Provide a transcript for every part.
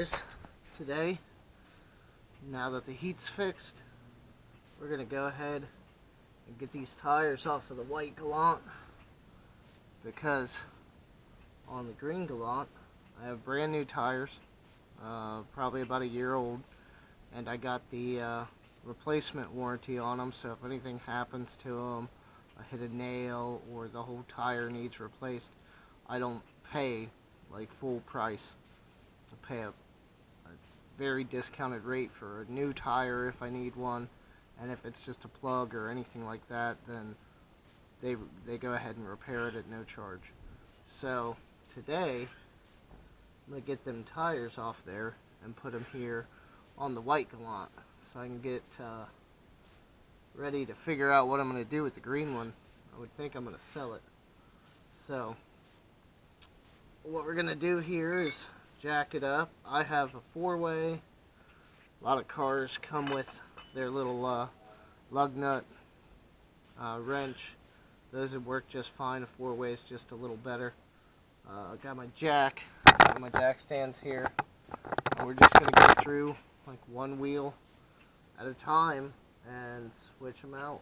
guys, today, now that the heat's fixed, we're going to go ahead and get these tires off of the white Galant, because on the green Galant I have brand new tires, probably about a year old, and I got the replacement warranty on them, so if anything happens to them, I hit a nail or the whole tire needs replaced, I don't pay like full price. I pay a very discounted rate for a new tire if I need one, and if it's just a plug or anything like that, then they go ahead and repair it at no charge. So today I'm going to get them tires off there and put them here on the white Galant so I can get ready to figure out what I'm going to do with the green one. I would think I'm going to sell it. So what we're going to do here is jack it up. I have a four-way. A lot of cars come with their little lug nut wrench. Those would work just fine. A four-way is just a little better. I got my jack stands here. We're just going to go through like one wheel at a time and switch them out.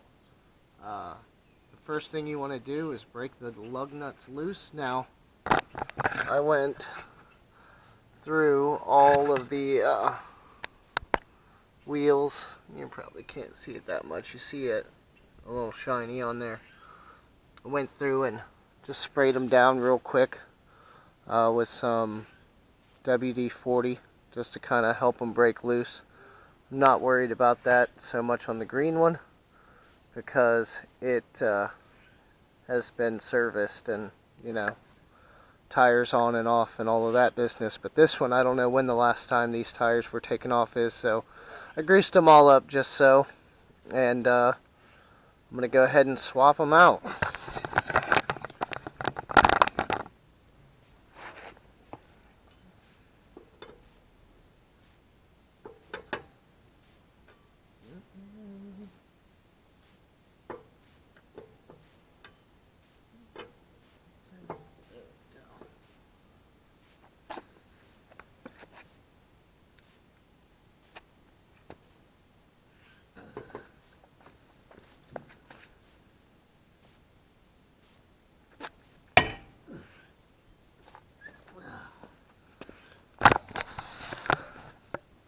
The first thing you want to do is break the lug nuts loose. Now, I went through all of the wheels. You probably can't see it that much. You see it a little shiny on there. I went through and just sprayed them down real quick with some WD-40 just to kind of help them break loose. I'm not worried about that so much on the green one because it has been serviced and, you know, tires on and off and all of that business. But this one, I don't know when the last time these tires were taken off is, so I greased them all up just so, and I'm going to go ahead and swap them out.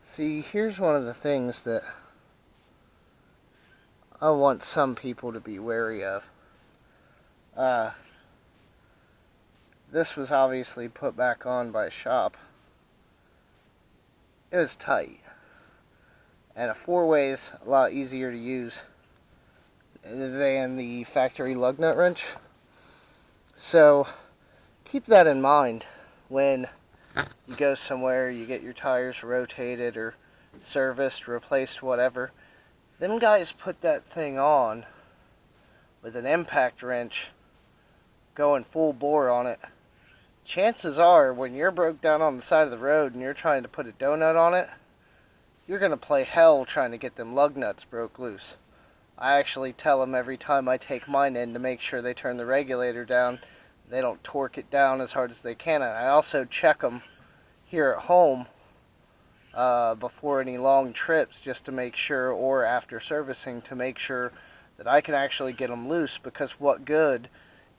See, here's one of the things that I want some people to be wary of. This was obviously put back on by a shop. It was tight. And a four-way is a lot easier to use than the factory lug nut wrench. So keep that in mind when you go somewhere, you get your tires rotated or serviced, replaced, whatever. Them guys put that thing on with an impact wrench going full bore on it. Chances are, when you're broke down on the side of the road and you're trying to put a donut on it, you're going to play hell trying to get them lug nuts broke loose. I actually tell them every time I take mine in to make sure they turn the regulator down. They don't torque it down as hard as they can. And I also check them here at home before any long trips just to make sure, or after servicing, to make sure that I can actually get them loose, because what good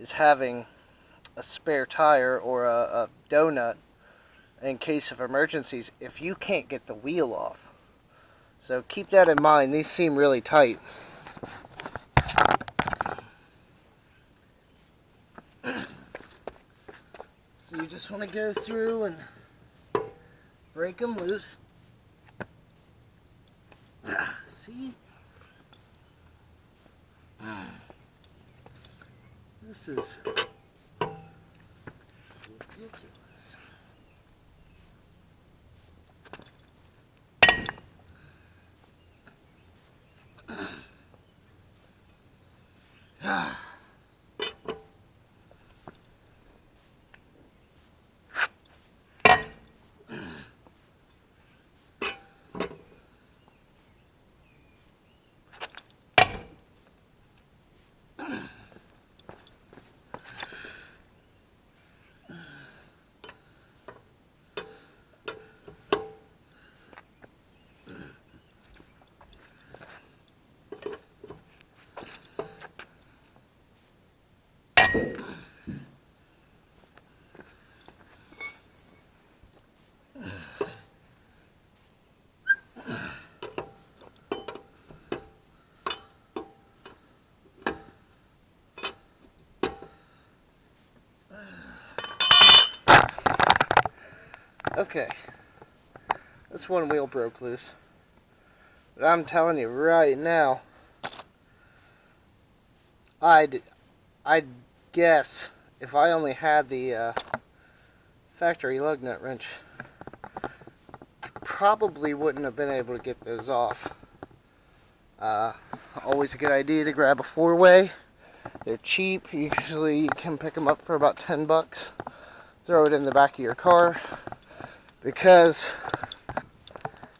is having a spare tire or a donut in case of emergencies if you can't get the wheel off? So keep that in mind. These seem really tight. So you just want to go through and break them loose. See? This is ridiculous. Okay, this one wheel broke loose. But I'm telling you right now, I'd guess if I only had the factory lug nut wrench, I probably wouldn't have been able to get those off. Always a good idea to grab a 4-way. They're cheap. Usually you can pick them up for about 10 bucks. Throw it in the back of your car, because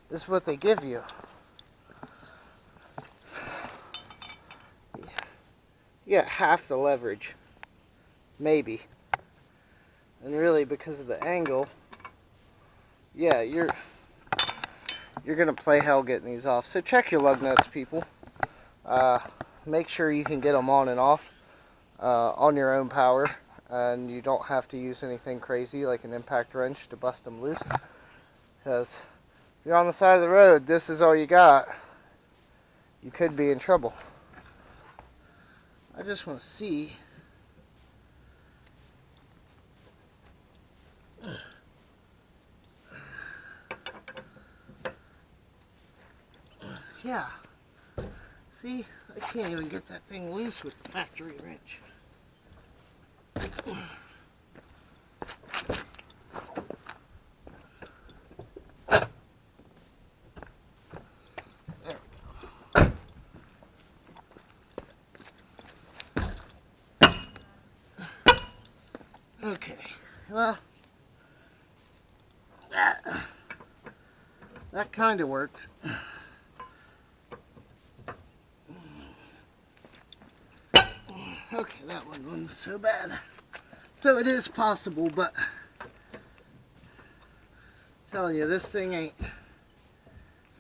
this is what they give you. You get half the leverage, maybe. And really, because of the angle, yeah, you're gonna play hell getting these off. So check your lug nuts, people. Make sure you can get them on and off on your own power, and you don't have to use anything crazy like an impact wrench to bust them loose. Because if you're on the side of the road, this is all you got, you could be in trouble. I just want to see. Yeah. See, I can't even get that thing loose with the factory wrench. There we go. Okay, well, that kind of worked. Okay, that one wasn't so bad. So it is possible, but I'm telling you, this thing ain't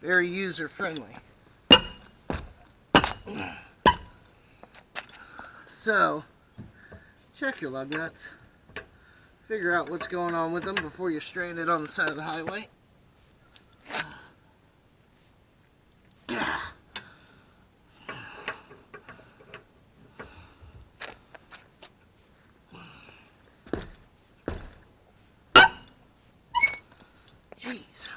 very user friendly. So check your lug nuts. Figure out what's going on with them before you're stranded on the side of the highway. Jeez.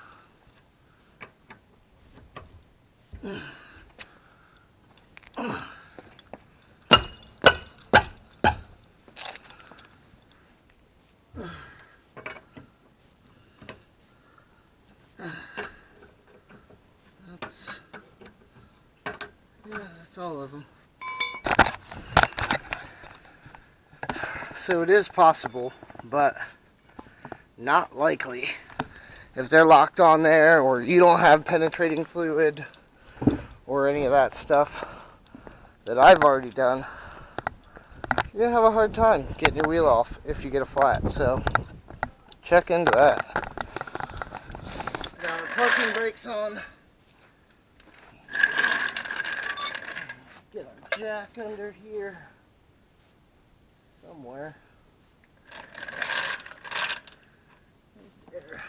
That's all of them. So it is possible, but not likely. If they're locked on there, or you don't have penetrating fluid, or any of that stuff that I've already done, you're going to have a hard time getting your wheel off if you get a flat. So check into that. Got our parking brakes on. Get our jack under here somewhere. Right there.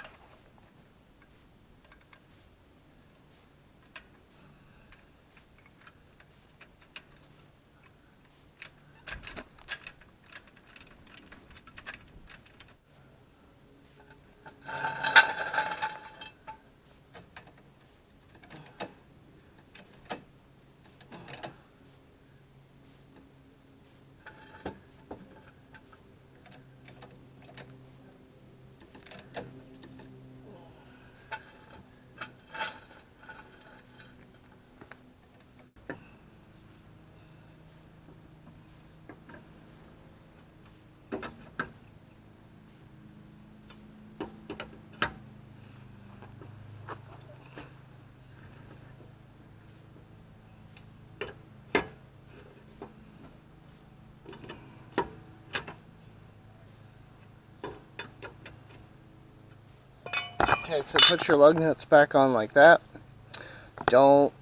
Okay, so put your lug nuts back on like that. Don't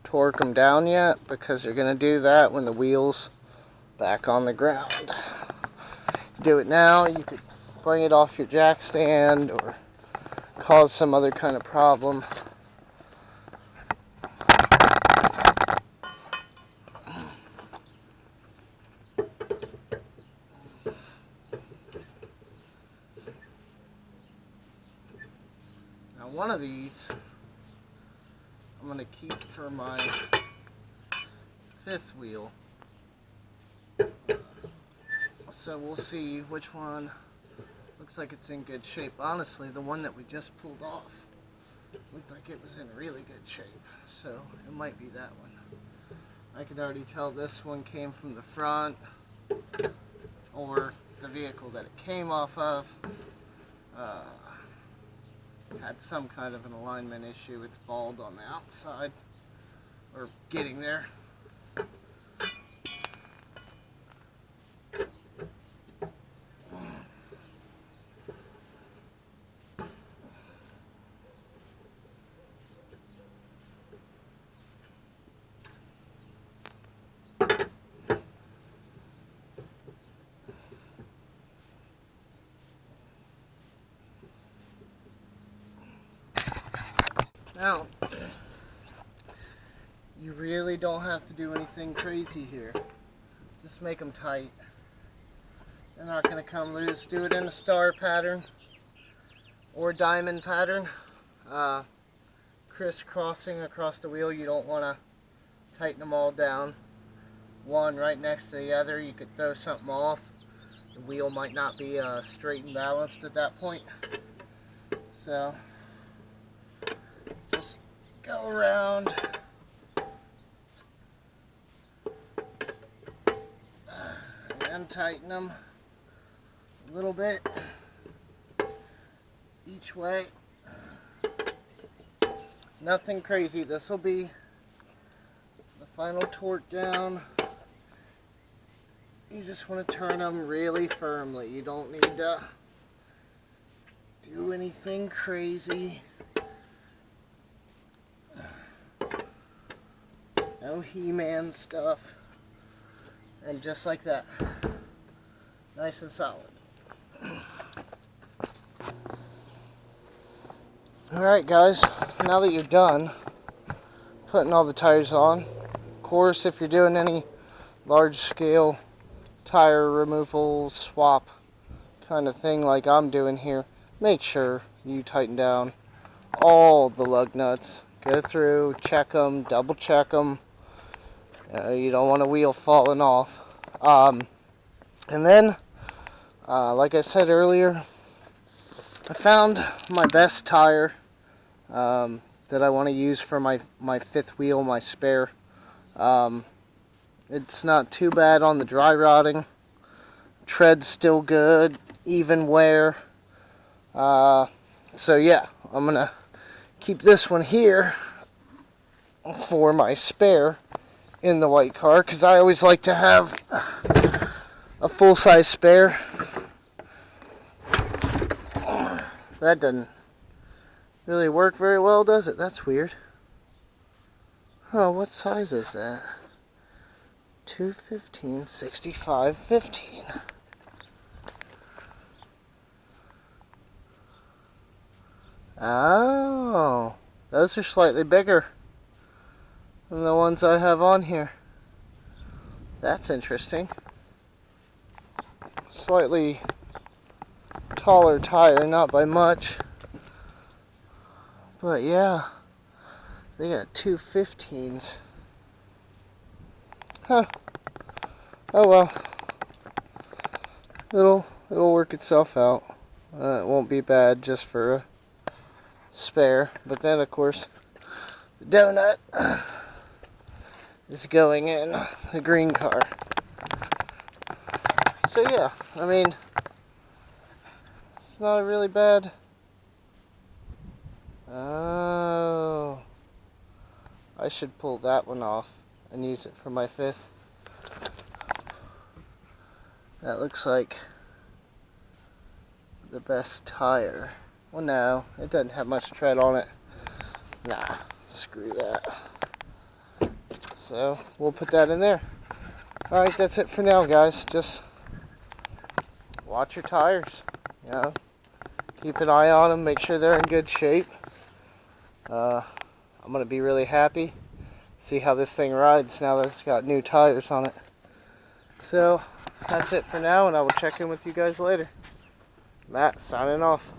torque them down yet, because you're going to do that when the wheel's back on the ground. Do it now, you could bring it off your jack stand or cause some other kind of problem. of these I'm going to keep for my fifth wheel. So we'll see which one looks like it's in good shape. Honestly, the one that we just pulled off looked like it was in really good shape. So it might be that one. I can already tell this one came from the front or the vehicle that it came off of. Had some kind of an alignment issue. It's bald on the outside, or getting there. Now, you really don't have to do anything crazy here. Just make them tight. They're not going to come loose. Do it in a star pattern or diamond pattern. Crisscrossing across the wheel, you don't want to tighten them all down. One right next to the other, you could throw something off. The wheel might not be straight and balanced at that point. So, just go around. And tighten them a little bit each way. Nothing crazy. This will be the final torque down. You just want to turn them really firmly. You don't need to do anything crazy. No He-Man stuff. And just like that. Nice and solid. Alright guys, now that you're done putting all the tires on, of course if you're doing any large scale tire removal, swap kind of thing like I'm doing here, make sure you tighten down all the lug nuts. Go through, check them, double check them. You don't want a wheel falling off. And then, like I said earlier, I found my best tire that I want to use for my fifth wheel, my spare. It's not too bad on the dry rotting. Tread's still good, even wear. So yeah, I'm going to keep this one here for my spare in the white car, because I always like to have a full-size spare. That doesn't really work very well, does it? That's weird. Oh, what size is that? 215, 65, 15. Oh, those are slightly bigger than the ones I have on here. That's interesting. Slightly taller tire, not by much. But yeah, they got 215s. Huh. Oh well. It'll work itself out. It won't be bad just for a spare. But then of course the donut is going in the green car. So yeah, I mean, it's not really bad. Oh, I should pull that one off and use it for my fifth. That looks like the best tire. Well, no, it doesn't have much tread on it. Nah, screw that. So, we'll put that in there. Alright, that's it for now, guys. Just watch your tires. You know, keep an eye on them, make sure they're in good shape. I'm going to be really happy. See how this thing rides now that it's got new tires on it. So, that's it for now, and I will check in with you guys later. Matt, signing off.